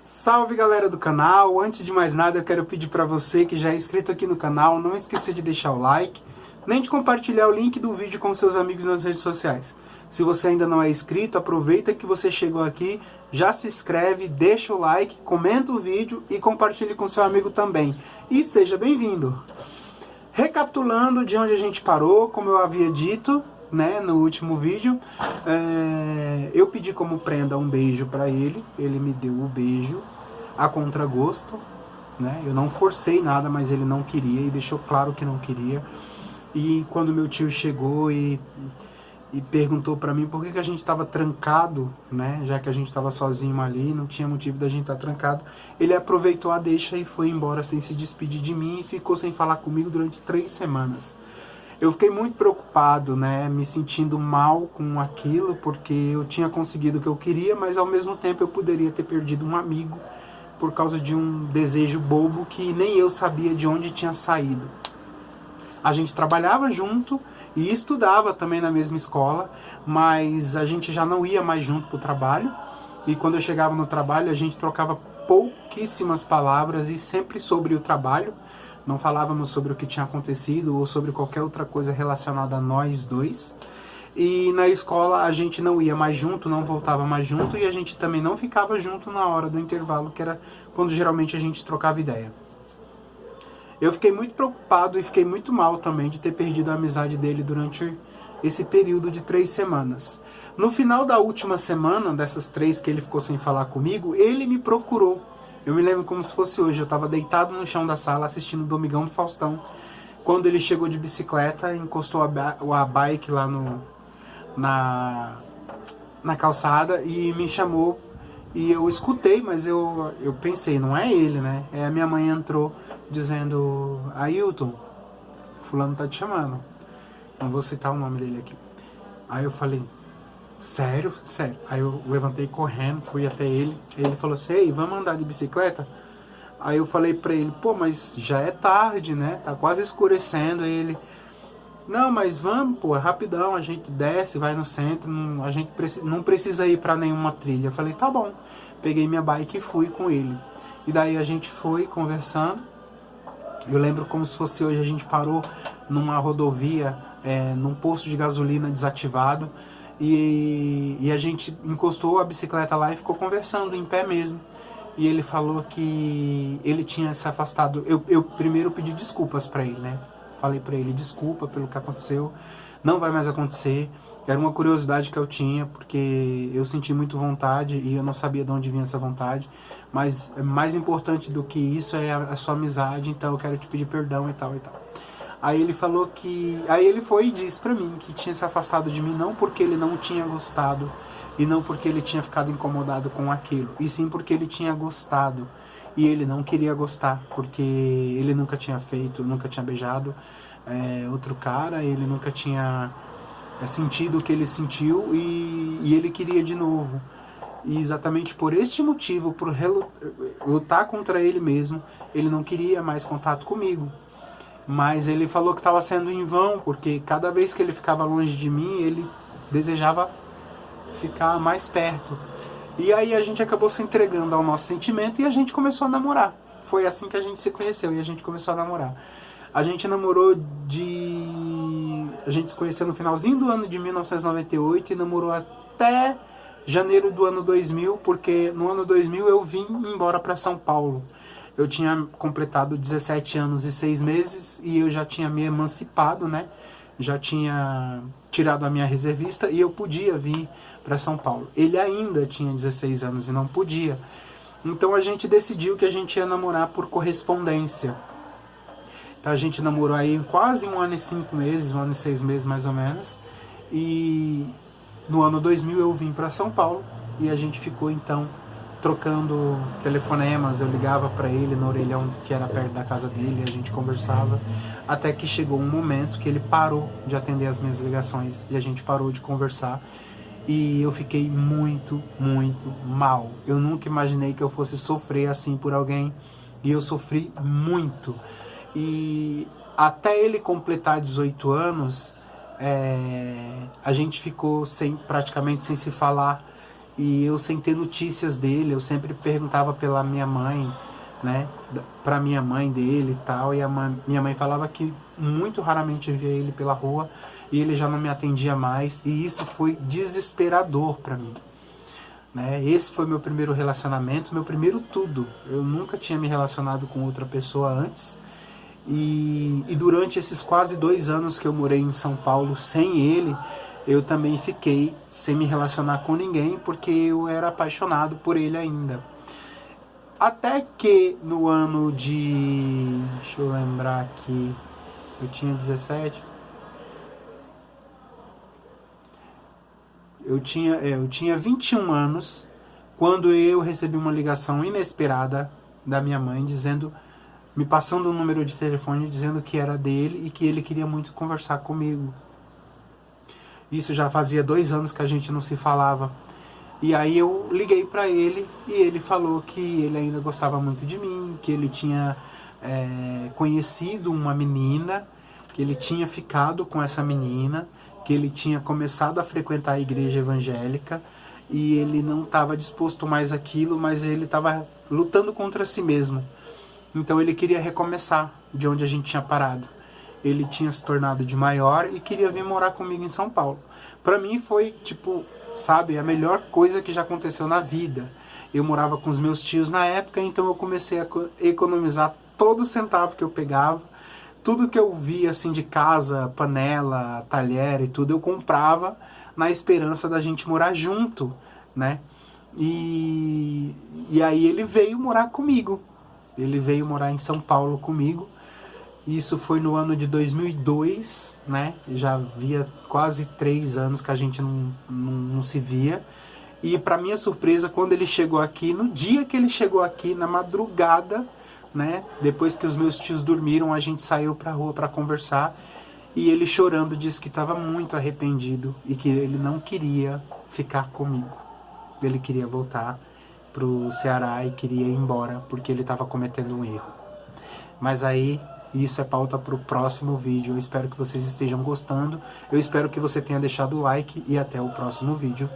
Salve galera do canal, antes de mais nada eu quero pedir para você que já é inscrito aqui no canal, não esqueça de deixar o like, nem de compartilhar o link do vídeo com seus amigos nas redes sociais. Se você ainda não é inscrito, aproveita que você chegou aqui, já se inscreve, deixa o like, comenta o vídeo e compartilhe com seu amigo também. E seja bem-vindo! Recapitulando de onde a gente parou, como eu havia dito, né, no último vídeo, eu pedi como prenda um beijo para ele me deu o beijo a contragosto, né, eu não forcei nada, mas ele não queria e deixou claro que não queria. E quando meu tio chegou e perguntou para mim por que a gente estava trancado, né, já que a gente estava sozinho ali, não tinha motivo da gente estar trancado, ele aproveitou a deixa e foi embora sem se despedir de mim e ficou sem falar comigo durante 3 semanas. Eu fiquei muito preocupado, né, me sentindo mal com aquilo, porque eu tinha conseguido o que eu queria, mas ao mesmo tempo eu poderia ter perdido um amigo por causa de um desejo bobo que nem eu sabia de onde tinha saído. A gente trabalhava junto e estudava também na mesma escola, mas a gente já não ia mais junto para o trabalho, e quando eu chegava no trabalho a gente trocava pouquíssimas palavras e sempre sobre o trabalho. Não falávamos sobre o que tinha acontecido ou sobre qualquer outra coisa relacionada a nós dois. E na escola a gente não ia mais junto, não voltava mais junto, e a gente também não ficava junto na hora do intervalo, que era quando geralmente a gente trocava ideia. Eu fiquei muito preocupado e fiquei muito mal também de ter perdido a amizade dele durante esse período de 3 semanas. No final da última semana, dessas 3 que ele ficou sem falar comigo, ele me procurou. Eu me lembro como se fosse hoje, eu estava deitado no chão da sala assistindo o Domingão do Faustão, quando ele chegou de bicicleta, encostou a bike lá na calçada e me chamou, e eu escutei, mas eu pensei, não é ele, né? A minha mãe entrou dizendo: Ailton, fulano tá te chamando, não vou citar o nome dele aqui. Aí eu falei: sério? Sério. Aí eu levantei correndo, fui até ele. Ele falou assim: ei, vamos andar de bicicleta? Aí eu falei pra ele: pô, mas já é tarde, né? Tá quase escurecendo. Aí ele: não, mas vamos, pô, é rapidão, a gente desce, vai no centro, a gente não precisa ir pra nenhuma trilha. Eu falei: tá bom. Peguei minha bike e fui com ele. E daí a gente foi conversando. Eu lembro como se fosse hoje, a gente parou numa rodovia, num posto de gasolina desativado. E a gente encostou a bicicleta lá e ficou conversando em pé mesmo. E ele falou que ele tinha se afastado. Eu primeiro pedi desculpas para ele, né? Falei para ele: desculpa pelo que aconteceu, não vai mais acontecer. Era uma curiosidade que eu tinha, porque eu senti muito vontade e eu não sabia de onde vinha essa vontade. Mas mais importante do que isso é a sua amizade, então eu quero te pedir perdão e tal e tal. Aí ele falou que... Aí ele foi e disse pra mim que tinha se afastado de mim não porque ele não tinha gostado e não porque ele tinha ficado incomodado com aquilo, e sim porque ele tinha gostado e ele não queria gostar, porque ele nunca tinha feito, nunca tinha beijado outro cara, ele nunca tinha sentido o que ele sentiu, e ele queria de novo. E exatamente por este motivo, por lutar contra ele mesmo, ele não queria mais contato comigo. Mas ele falou que estava sendo em vão, porque cada vez que ele ficava longe de mim, ele desejava ficar mais perto. E aí a gente acabou se entregando ao nosso sentimento e a gente começou a namorar. Foi assim que a gente se conheceu e a gente começou a namorar. A gente namorou A gente se conheceu no finalzinho do ano de 1998 e namorou até janeiro do ano 2000, porque no ano 2000 eu vim embora para São Paulo. Eu tinha completado 17 anos e 6 meses e eu já tinha me emancipado, né? Já tinha tirado a minha reservista e eu podia vir para São Paulo. Ele ainda tinha 16 anos e não podia. Então a gente decidiu que a gente ia namorar por correspondência. Então a gente namorou aí quase 1 ano e 5 meses, 1 ano e 6 meses mais ou menos. E no ano 2000 eu vim para São Paulo e a gente ficou então trocando telefonemas. Eu ligava para ele no orelhão que era perto da casa dele, a gente conversava, até que chegou um momento que ele parou de atender as minhas ligações e a gente parou de conversar, e eu fiquei muito, muito mal. Eu nunca imaginei que eu fosse sofrer assim por alguém, e eu sofri muito. E até ele completar 18 anos, a gente ficou praticamente sem se falar. e eu sem ter notícias dele. Eu sempre perguntava pela minha mãe, né, pra minha mãe dele e tal, e minha mãe falava que muito raramente via ele pela rua, e ele já não me atendia mais, e isso foi desesperador pra mim, né? Esse foi meu primeiro relacionamento, meu primeiro tudo. Eu nunca tinha me relacionado com outra pessoa antes, e durante esses quase 2 anos que eu morei em São Paulo sem ele, eu também fiquei sem me relacionar com ninguém, porque eu era apaixonado por ele ainda. Até que no ano de... deixa eu lembrar aqui... eu tinha 17... Eu tinha 21 anos, quando eu recebi uma ligação inesperada da minha mãe, me passando um número de telefone, dizendo que era dele e que ele queria muito conversar comigo. Isso já fazia 2 anos que a gente não se falava. E aí eu liguei para ele e ele falou que ele ainda gostava muito de mim, que ele tinha conhecido uma menina, que ele tinha ficado com essa menina, que ele tinha começado a frequentar a igreja evangélica e ele não estava disposto mais àquilo, mas ele estava lutando contra si mesmo. Então ele queria recomeçar de onde a gente tinha parado. Ele tinha se tornado de maior e queria vir morar comigo em São Paulo. Para mim foi, tipo, sabe, a melhor coisa que já aconteceu na vida. Eu morava com os meus tios na época, então eu comecei a economizar todo centavo que eu pegava. Tudo que eu via assim de casa, panela, talher e tudo, eu comprava na esperança da gente morar junto, né? E aí ele veio morar comigo. Ele veio morar em São Paulo comigo. Isso foi no ano de 2002, né? Já havia quase 3 anos que a gente não se via. E para minha surpresa, quando ele chegou aqui, no dia que ele chegou aqui, na madrugada, né? Depois que os meus tios dormiram, a gente saiu pra rua para conversar. E ele chorando disse que estava muito arrependido e que ele não queria ficar comigo. Ele queria voltar pro Ceará e queria ir embora porque ele estava cometendo um erro. Mas aí, isso é pauta para o próximo vídeo. Eu espero que vocês estejam gostando. Eu espero que você tenha deixado o like e até o próximo vídeo.